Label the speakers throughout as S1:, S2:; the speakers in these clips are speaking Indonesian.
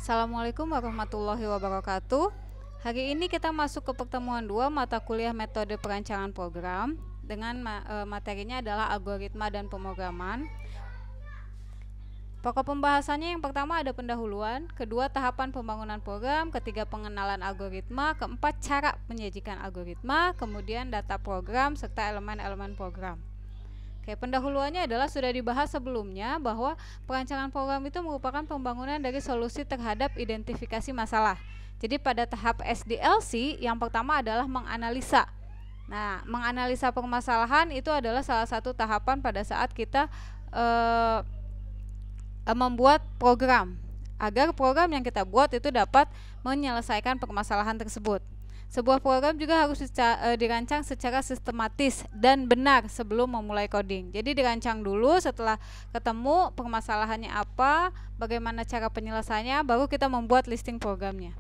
S1: Assalamualaikum warahmatullahi wabarakatuh. Hari ini kita masuk ke pertemuan 2 mata kuliah metode perancangan program dengan materinya adalah algoritma dan pemrograman. Pokok pembahasannya yang pertama ada pendahuluan, kedua tahapan pembangunan program, ketiga pengenalan algoritma, keempat cara menyajikan algoritma, kemudian data program serta elemen-elemen program. Oke, pendahuluannya adalah sudah dibahas sebelumnya bahwa perancangan program itu merupakan pembangunan dari solusi terhadap identifikasi masalah. Jadi pada tahap SDLC yang pertama adalah menganalisa. Nah, menganalisa permasalahan itu adalah salah satu tahapan pada saat kita membuat program agar program yang kita buat itu dapat menyelesaikan permasalahan tersebut. Sebuah program juga harus dirancang secara sistematis dan benar sebelum memulai coding. Jadi dirancang dulu, setelah ketemu permasalahannya apa, bagaimana cara penyelesaiannya, baru kita membuat listing programnya.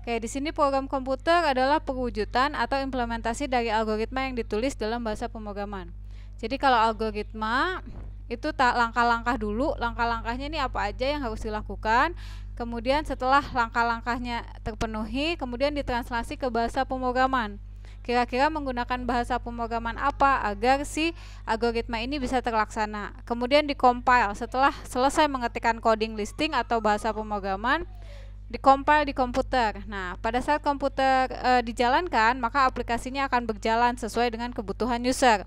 S1: Oke, di sini program komputer adalah perwujudan atau implementasi dari algoritma yang ditulis dalam bahasa pemrograman. Jadi kalau algoritma itu langkah-langkah dulu, langkah-langkahnya ini apa aja yang harus dilakukan. Kemudian setelah langkah-langkahnya terpenuhi, kemudian ditranslasi ke bahasa pemrograman. Kira-kira menggunakan bahasa pemrograman apa agar si algoritma ini bisa terlaksana. Kemudian dikompil setelah selesai mengetikkan coding listing atau bahasa pemrograman, dikompil di komputer. Nah, pada saat komputer dijalankan, maka aplikasinya akan berjalan sesuai dengan kebutuhan user.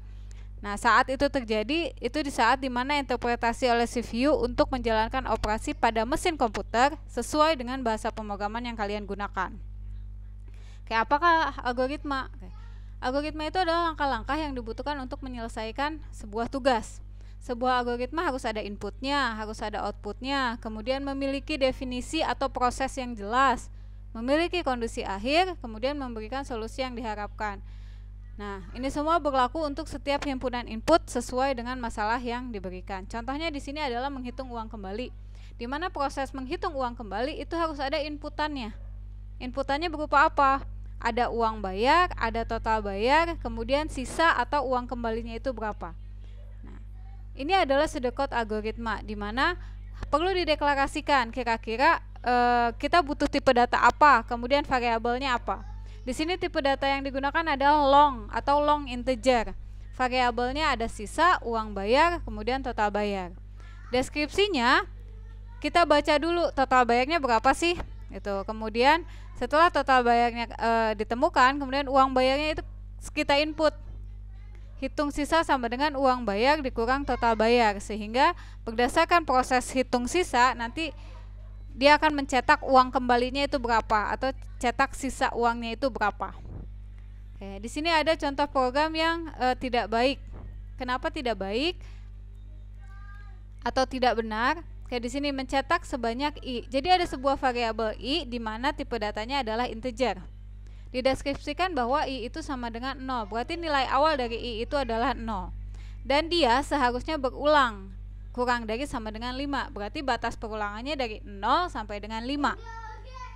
S1: Nah, saat itu terjadi, itu di saat dimana interpretasi oleh CPU untuk menjalankan operasi pada mesin komputer sesuai dengan bahasa pemrograman yang kalian gunakan. Kayak apakah algoritma? Algoritma itu adalah langkah-langkah yang dibutuhkan untuk menyelesaikan sebuah tugas. Sebuah algoritma harus ada inputnya, harus ada outputnya, kemudian memiliki definisi atau proses yang jelas, memiliki kondisi akhir, kemudian memberikan solusi yang diharapkan. Nah, ini semua berlaku untuk setiap himpunan input sesuai dengan masalah yang diberikan. Contohnya di sini adalah menghitung uang kembali. Di mana proses menghitung uang kembali itu harus ada inputannya. Inputannya berupa apa? Ada uang bayar, ada total bayar, kemudian sisa atau uang kembalinya itu berapa. Nah, ini adalah pseudocode algoritma di mana perlu dideklarasikan kira-kira kita butuh tipe data apa, kemudian variabelnya apa. Di sini tipe data yang digunakan adalah long atau long integer. Variabelnya ada sisa, uang bayar, kemudian total bayar. Deskripsinya kita baca dulu total bayarnya berapa sih? Itu. Kemudian setelah total bayarnya ditemukan, kemudian uang bayarnya itu kita input. Hitung sisa sama dengan uang bayar dikurang total bayar, sehingga berdasarkan proses hitung sisa nanti dia akan mencetak uang kembalinya itu berapa atau cetak sisa uangnya itu berapa. Oke, di sini ada contoh program yang tidak baik. Kenapa tidak baik atau tidak benar? Oke, di sini mencetak sebanyak i. Jadi ada sebuah variabel i di mana tipe datanya adalah integer. Dideskripsikan bahwa i itu sama dengan 0. Berarti nilai awal dari i itu adalah 0. Dan dia seharusnya berulang kurang dari sama dengan 5. Berarti batas perulangannya dari 0 sampai dengan 5.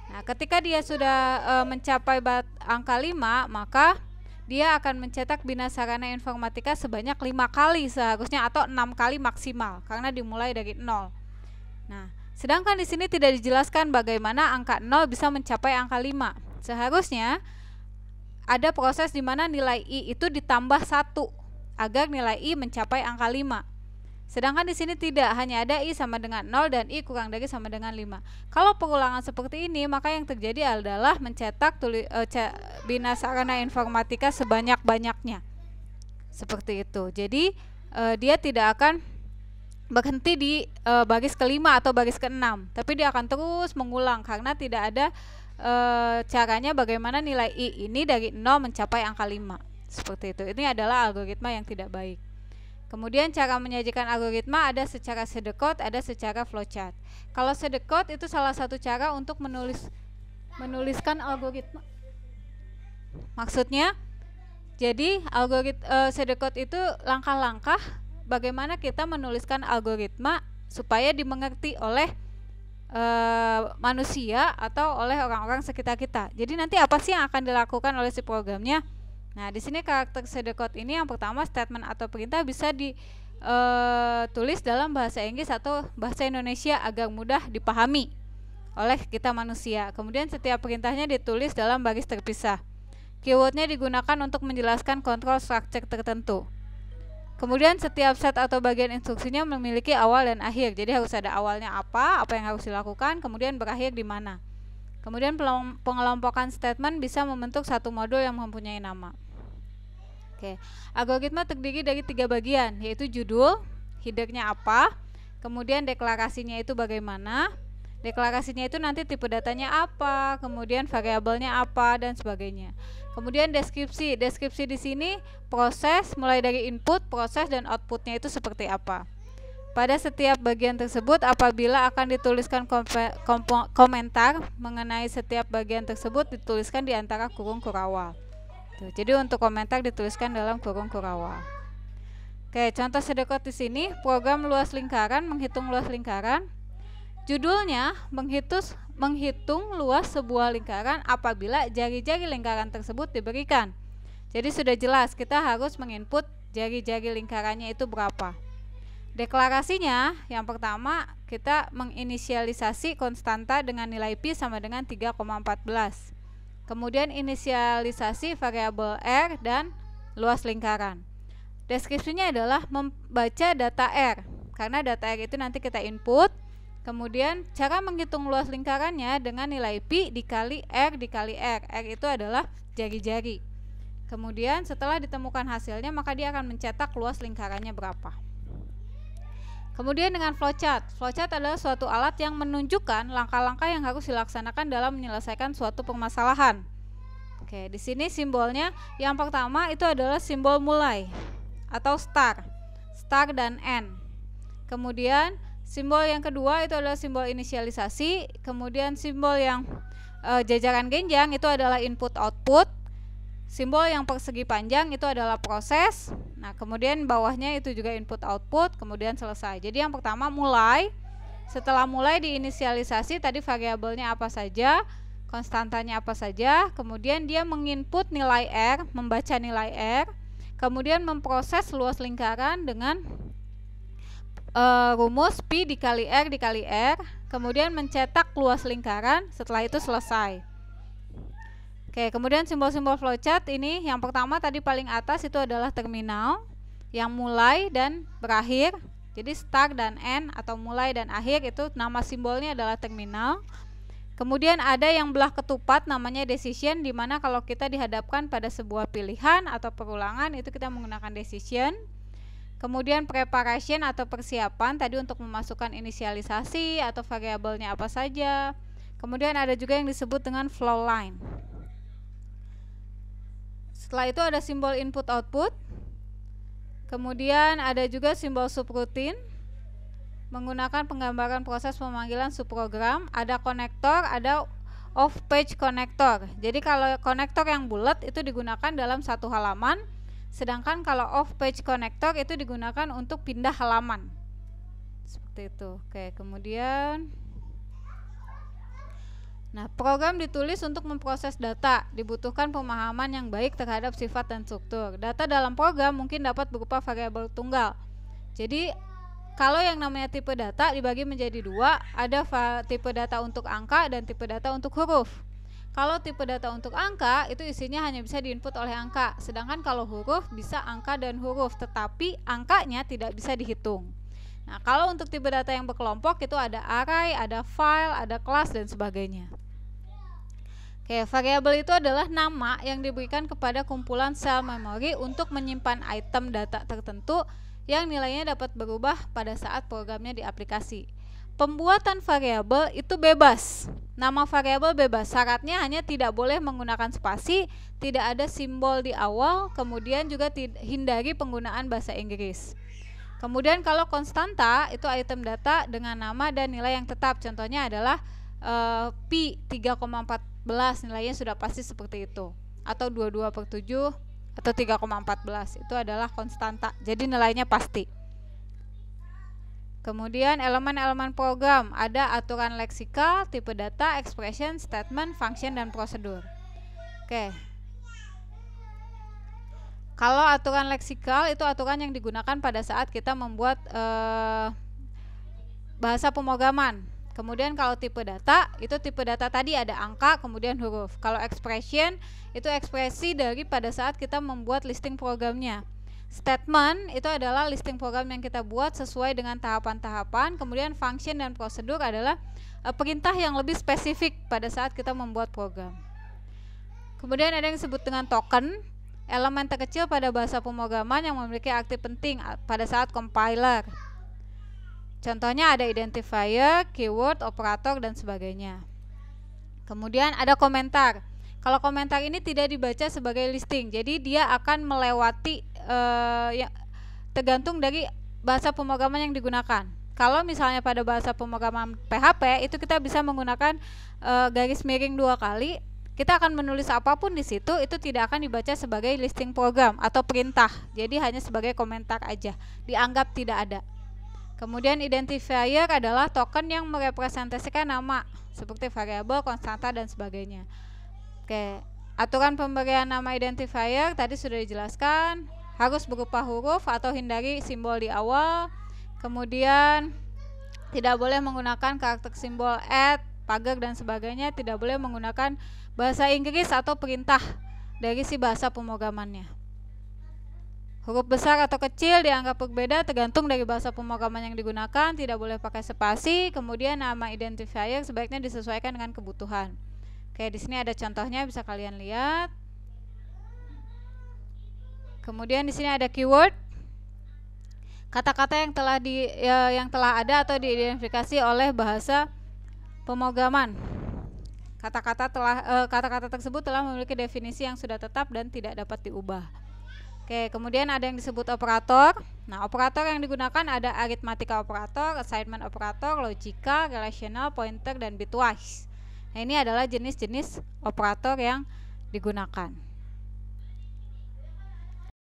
S1: Nah, ketika dia sudah mencapai angka 5, maka dia akan mencetak bina sarana informatika sebanyak 5 kali seharusnya atau 6 kali maksimal karena dimulai dari 0. Nah, sedangkan di sini tidak dijelaskan bagaimana angka 0 bisa mencapai angka 5. Seharusnya ada proses di mana nilai i itu ditambah 1 agar nilai i mencapai angka 5. Sedangkan di sini tidak, hanya ada i sama dengan 0 dan i kurang dari sama dengan 5. Kalau perulangan seperti ini, maka yang terjadi adalah mencetak bina sarana informatika sebanyak-banyaknya. Seperti itu. Jadi dia tidak akan berhenti di baris kelima atau baris ke-6, tapi dia akan terus mengulang karena tidak ada caranya bagaimana nilai i ini dari 0 mencapai angka 5. Seperti itu. Ini adalah algoritma yang tidak baik. Kemudian cara menyajikan algoritma ada secara pseudocode, ada secara flowchart. Kalau pseudocode itu salah satu cara untuk menuliskan algoritma. Maksudnya, jadi pseudocode itu langkah-langkah bagaimana kita menuliskan algoritma supaya dimengerti oleh manusia atau oleh orang-orang sekitar kita. Jadi nanti apa sih yang akan dilakukan oleh si programnya? Nah, di sini karakter pseudocode ini yang pertama statement atau perintah bisa ditulis dalam bahasa Inggris atau bahasa Indonesia agar mudah dipahami. oleh kita manusia. Kemudian setiap perintahnya ditulis dalam baris terpisah. Keywordnya digunakan untuk menjelaskan kontrol structure tertentu. Kemudian setiap set atau bagian instruksinya memiliki awal dan akhir. Jadi harus ada awalnya apa yang harus dilakukan, kemudian berakhir di mana. Kemudian pengelompokan statement bisa membentuk satu modul yang mempunyai nama. Oke, algoritma terdiri dari 3 bagian, yaitu judul, headernya apa, kemudian deklarasinya itu bagaimana, deklarasinya itu nanti tipe datanya apa, kemudian variabelnya apa, dan sebagainya. Kemudian deskripsi di sini proses mulai dari input, proses, dan outputnya itu seperti apa. Pada setiap bagian tersebut, apabila akan dituliskan komentar mengenai setiap bagian tersebut, dituliskan di antara kurung kurawal. Tuh, jadi untuk komentar dituliskan dalam kurung kurawal. Oke, contoh sedekot di sini, program luas lingkaran menghitung luas lingkaran. Judulnya menghitung luas sebuah lingkaran apabila jari-jari lingkaran tersebut diberikan. Jadi sudah jelas kita harus menginput jari-jari lingkarannya itu berapa. Deklarasinya yang pertama kita menginisialisasi konstanta dengan nilai pi sama dengan 3,14. Kemudian inisialisasi variabel R dan luas lingkaran. Deskripsinya adalah membaca data R, karena data R itu nanti kita input. Kemudian cara menghitung luas lingkarannya dengan nilai pi dikali R dikali R. R itu adalah jari-jari. Kemudian setelah ditemukan hasilnya maka dia akan mencetak luas lingkarannya berapa. Kemudian dengan flowchart. Flowchart adalah suatu alat yang menunjukkan langkah-langkah yang harus dilaksanakan dalam menyelesaikan suatu permasalahan. Oke, di sini simbolnya yang pertama itu adalah simbol mulai atau start dan end. Kemudian simbol yang kedua itu adalah simbol inisialisasi. Kemudian simbol yang jajaran genjang itu adalah input output. Simbol yang persegi panjang itu adalah proses. Nah, kemudian bawahnya itu juga input output, kemudian selesai. Jadi yang pertama mulai. Setelah mulai diinisialisasi tadi variabelnya apa saja, konstantanya apa saja, kemudian dia menginput nilai R, membaca nilai R, kemudian memproses luas lingkaran dengan rumus pi dikali R dikali R, kemudian mencetak luas lingkaran, setelah itu selesai. Oke, kemudian simbol-simbol flowchart ini yang pertama tadi paling atas itu adalah terminal yang mulai dan berakhir. Jadi start dan end atau mulai dan akhir itu nama simbolnya adalah terminal. Kemudian ada yang belah ketupat namanya decision, di mana kalau kita dihadapkan pada sebuah pilihan atau perulangan itu kita menggunakan decision. Kemudian preparation atau persiapan tadi untuk memasukkan inisialisasi atau variabelnya apa saja. Kemudian ada juga yang disebut dengan flow line. Setelah itu ada simbol input output. Kemudian ada juga simbol subroutine menggunakan penggambaran proses pemanggilan subprogram. Ada konektor, ada off page konektor. Jadi kalau konektor yang bulat itu digunakan dalam satu halaman. Sedangkan kalau off page connector itu digunakan untuk pindah halaman. Seperti itu. Oke, kemudian program ditulis untuk memproses data. Dibutuhkan pemahaman yang baik terhadap sifat dan struktur. Data dalam program mungkin dapat berupa variabel tunggal. Jadi kalau yang namanya tipe data dibagi menjadi dua, ada tipe data untuk angka dan tipe data untuk huruf. Kalau tipe data untuk angka itu isinya hanya bisa diinput oleh angka, sedangkan kalau huruf bisa angka dan huruf, tetapi angkanya tidak bisa dihitung. Nah, kalau untuk tipe data yang berkelompok itu ada array, ada file, ada kelas dan sebagainya. Oke, variabel itu adalah nama yang diberikan kepada kumpulan sel memori untuk menyimpan item data tertentu yang nilainya dapat berubah pada saat programnya diaplikasi. Pembuatan variabel itu bebas. Nama variabel bebas. Syaratnya hanya tidak boleh menggunakan spasi, tidak ada simbol di awal, kemudian juga hindari penggunaan bahasa Inggris. Kemudian kalau konstanta itu item data dengan nama dan nilai yang tetap. Contohnya adalah pi 3,14, nilainya sudah pasti seperti itu. Atau 22/7 atau 3,14 itu adalah konstanta. Jadi nilainya pasti. Kemudian elemen-elemen program, ada aturan leksikal, tipe data, expression, statement, function, dan prosedur. Oke. Kalau aturan leksikal itu aturan yang digunakan pada saat kita membuat bahasa pemrograman. Kemudian kalau tipe data, itu tipe data tadi ada angka kemudian huruf. Kalau expression itu ekspresi dari pada saat kita membuat listing programnya. Statement itu adalah listing program yang kita buat sesuai dengan tahapan-tahapan. Kemudian function dan prosedur adalah perintah yang lebih spesifik pada saat kita membuat program. Kemudian ada yang disebut dengan token, elemen terkecil pada bahasa pemrograman yang memiliki arti penting pada saat compiler. Contohnya ada identifier, keyword, operator, dan sebagainya. Kemudian ada komentar. Kalau komentar ini tidak dibaca sebagai listing, jadi dia akan melewati tergantung dari bahasa pemrograman yang digunakan. Kalau misalnya pada bahasa pemrograman PHP itu kita bisa menggunakan garis miring 2 kali. Kita akan menulis apapun di situ, itu tidak akan dibaca sebagai listing program atau perintah. Jadi hanya sebagai komentar aja, dianggap tidak ada. Kemudian identifier adalah token yang merepresentasikan nama seperti variabel, konstanta, dan sebagainya. Oke, aturan pemberian nama identifier tadi sudah dijelaskan, harus berupa huruf atau hindari simbol di awal. Kemudian tidak boleh menggunakan karakter simbol @ pagar dan sebagainya, tidak boleh menggunakan bahasa Inggris atau perintah dari si bahasa pemrogramannya. Huruf besar atau kecil dianggap berbeda tergantung dari bahasa pemrograman yang digunakan, tidak boleh pakai spasi. Kemudian nama identifier sebaiknya disesuaikan dengan kebutuhan. Oke, di sini ada contohnya, bisa kalian lihat. Kemudian di sini ada keyword, kata-kata yang telah ada atau diidentifikasi oleh bahasa pemrograman. Kata-kata tersebut telah memiliki definisi yang sudah tetap dan tidak dapat diubah. Oke, kemudian ada yang disebut operator. Nah, operator yang digunakan ada arithmetic operator, assignment operator, logical, relational, pointer, dan bitwise. Nah, ini adalah jenis-jenis operator yang digunakan.